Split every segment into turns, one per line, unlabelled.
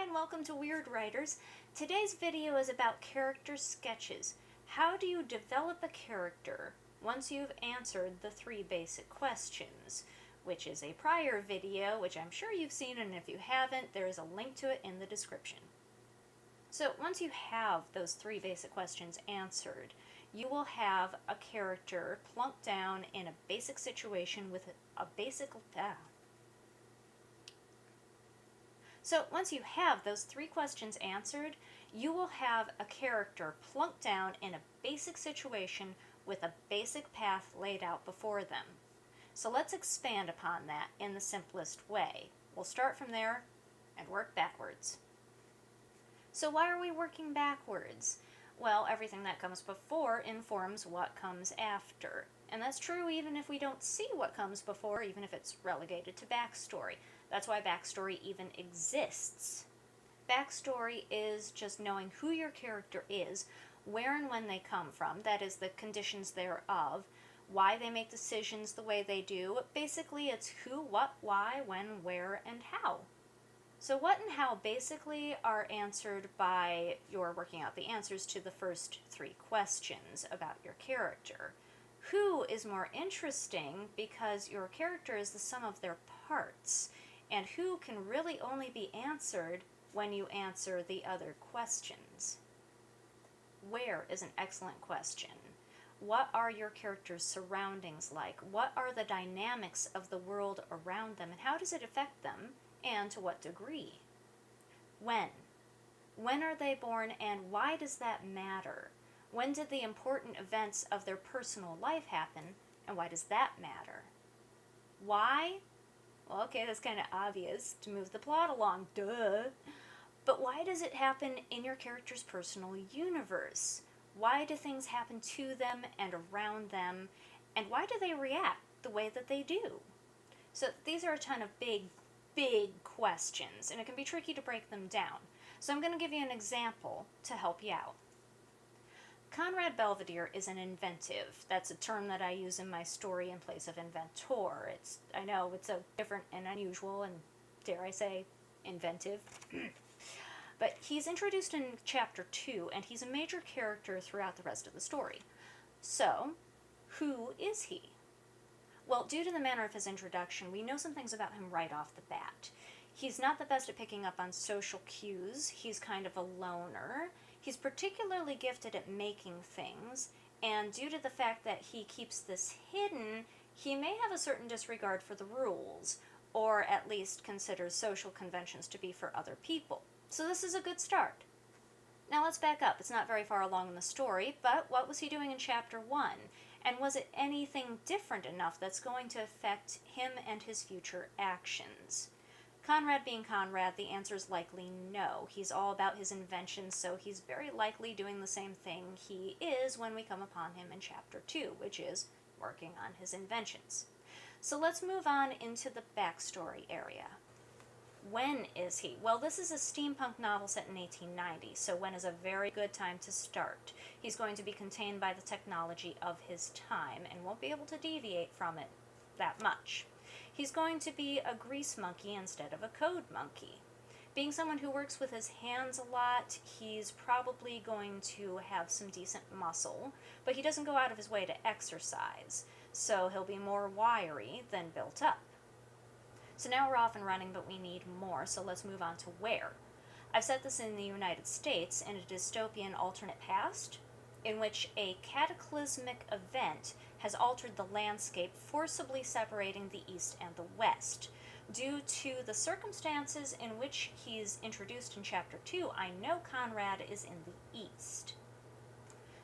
Hi and welcome to Weird Writers. Today's video is about character sketches. How do you develop a character once you've answered the 3 basic questions? Which is a prior video, which I'm sure you've seen, and if you haven't, there is a link to it in the description. So once you have those 3 basic questions answered, you will have a character plunked down in a basic situation with a basic... So once you have those 3 questions answered, you will have a character plunked down in a basic situation with a basic path laid out before them. So let's expand upon that in the simplest way. We'll start from there and work backwards. So why are we working backwards? Well, everything that comes before informs what comes after. And that's true even if we don't see what comes before, even if it's relegated to backstory. That's why backstory even exists. Backstory is just knowing who your character is, where and when they come from, that is, the conditions thereof, why they make decisions the way they do. Basically, it's who, what, why, when, where, and how. So what and how basically are answered by your working out the answers to the first 3 questions about your character. Who is more interesting because your character is the sum of their parts, and who can really only be answered when you answer the other questions. Where is an excellent question. What are your character's surroundings like? What are the dynamics of the world around them, and how does it affect them, and to what degree? When? When are they born, and why does that matter? When did the important events of their personal life happen, and why does that matter? Why? Well, okay, that's kind of obvious to move the plot along, duh. But why does it happen in your character's personal universe? Why do things happen to them and around them, and why do they react the way that they do? So these are a ton of big questions, and it can be tricky to break them down. So I'm going to give you an example to help you out. Conrad Belvedere is an inventive. That's a term that I use in my story in place of inventor. I know it's so different and unusual and, dare I say, inventive. But he's introduced in chapter 2, and he's a major character throughout the rest of the story. So, who is he? Well, due to the manner of his introduction, we know some things about him right off the bat. He's not the best at picking up on social cues. He's kind of a loner. He's particularly gifted at making things, and due to the fact that he keeps this hidden, he may have a certain disregard for the rules, or at least considers social conventions to be for other people. So this is a good start. Now let's back up. It's not very far along in the story, but what was he doing in chapter 1? And was it anything different enough that's going to affect him and his future actions? Conrad being Conrad, the answer is likely no. He's all about his inventions, so he's very likely doing the same thing he is when we come upon him in chapter 2, which is working on his inventions. So let's move on into the backstory area. When is he? Well, this is a steampunk novel set in 1890, so when is a very good time to start. He's going to be contained by the technology of his time and won't be able to deviate from it that much. He's going to be a grease monkey instead of a code monkey. Being someone who works with his hands a lot, he's probably going to have some decent muscle, but he doesn't go out of his way to exercise, so he'll be more wiry than built up. So now we're off and running, but we need more, so let's move on to where. I've set this in the United States in a dystopian alternate past, in which a cataclysmic event has altered the landscape, forcibly separating the East and the West. Due to the circumstances in which he's introduced in chapter 2, I know Conrad is in the East.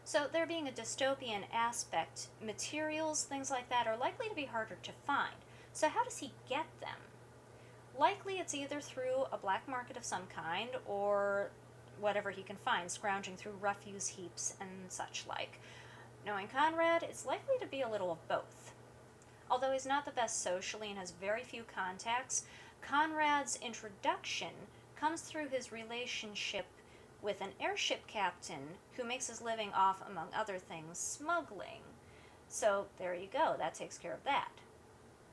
So there being a dystopian aspect, materials, things like that, are likely to be harder to find. So how does he get them? Likely it's either through a black market of some kind, or whatever he can find, scrounging through refuse heaps and such like. Knowing Conrad, it's likely to be a little of both. Although he's not the best socially and has very few contacts, Conrad's introduction comes through his relationship with an airship captain who makes his living off, among other things, smuggling. So there you go, that takes care of that.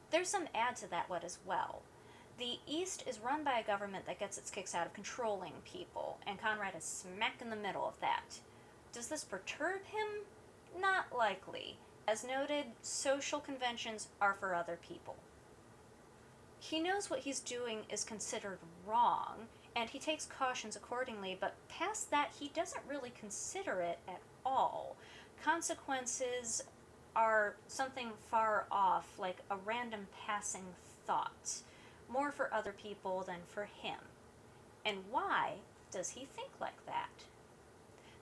There's some add to that as well. The East is run by a government that gets its kicks out of controlling people, and Conrad is smack in the middle of that. Does this perturb him? Not likely. As noted, social conventions are for other people. He knows what he's doing is considered wrong, and he takes cautions accordingly, but past that, he doesn't really consider it at all. Consequences are something far off, like a random passing thought, more for other people than for him. And why does he think like that?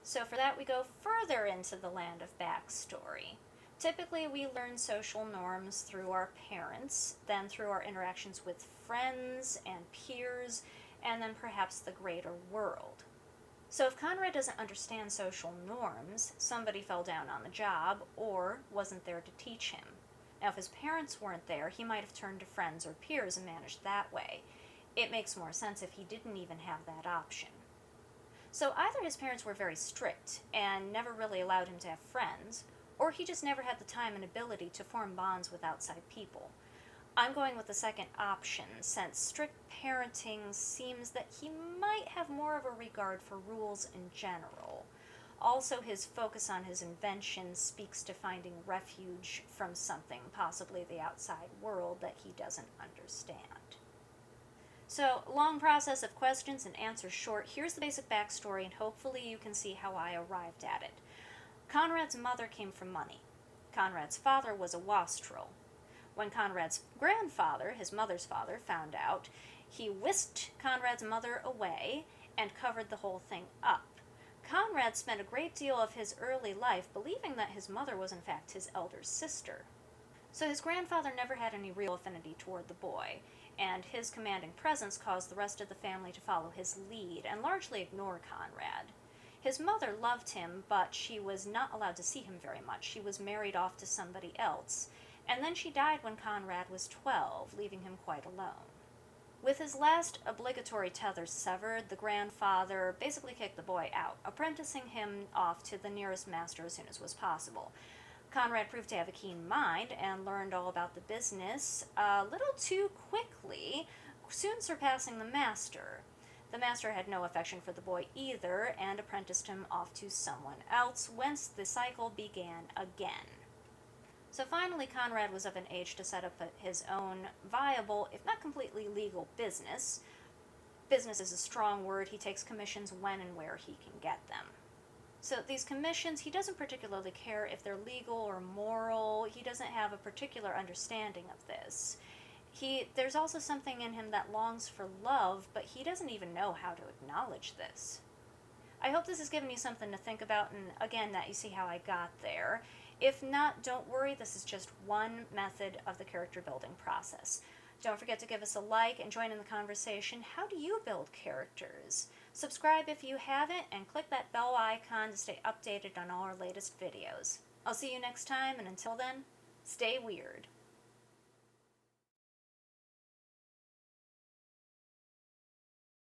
So for that, we go further into the land of backstory. Typically, we learn social norms through our parents, then through our interactions with friends and peers, and then perhaps the greater world. So if Conrad doesn't understand social norms, somebody fell down on the job or wasn't there to teach him. Now, if his parents weren't there, he might have turned to friends or peers and managed that way. It makes more sense if he didn't even have that option. So either his parents were very strict and never really allowed him to have friends, or he just never had the time and ability to form bonds with outside people. I'm going with the second option, since strict parenting seems that he might have more of a regard for rules in general. Also, his focus on his invention speaks to finding refuge from something, possibly the outside world, that he doesn't understand. So, long process of questions and answers short. Here's the basic backstory, and hopefully you can see how I arrived at it. Conrad's mother came from money. Conrad's father was a wastrel. When Conrad's grandfather, his mother's father, found out, he whisked Conrad's mother away and covered the whole thing up. Conrad spent a great deal of his early life believing that his mother was in fact his elder sister. So his grandfather never had any real affinity toward the boy, and his commanding presence caused the rest of the family to follow his lead and largely ignore Conrad. His mother loved him, but she was not allowed to see him very much. She was married off to somebody else, and then she died when Conrad was 12, leaving him quite alone. With his last obligatory tether severed, the grandfather basically kicked the boy out, apprenticing him off to the nearest master as soon as was possible. Conrad proved to have a keen mind and learned all about the business a little too quickly, soon surpassing the master. The master had no affection for the boy either and apprenticed him off to someone else, whence the cycle began again. So finally, Conrad was of an age to set up his own viable, if not completely legal, business. Business is a strong word. He takes commissions when and where he can get them. So these commissions, he doesn't particularly care if they're legal or moral. He doesn't have a particular understanding of this. There's also something in him that longs for love, but he doesn't even know how to acknowledge this. I hope this has given you something to think about, and again, that you see how I got there. If not, don't worry, this is just one method of the character building process. Don't forget to give us a like and join in the conversation. How do you build characters? Subscribe if you haven't, and click that bell icon to stay updated on all our latest videos. I'll see you next time, and until then, stay weird.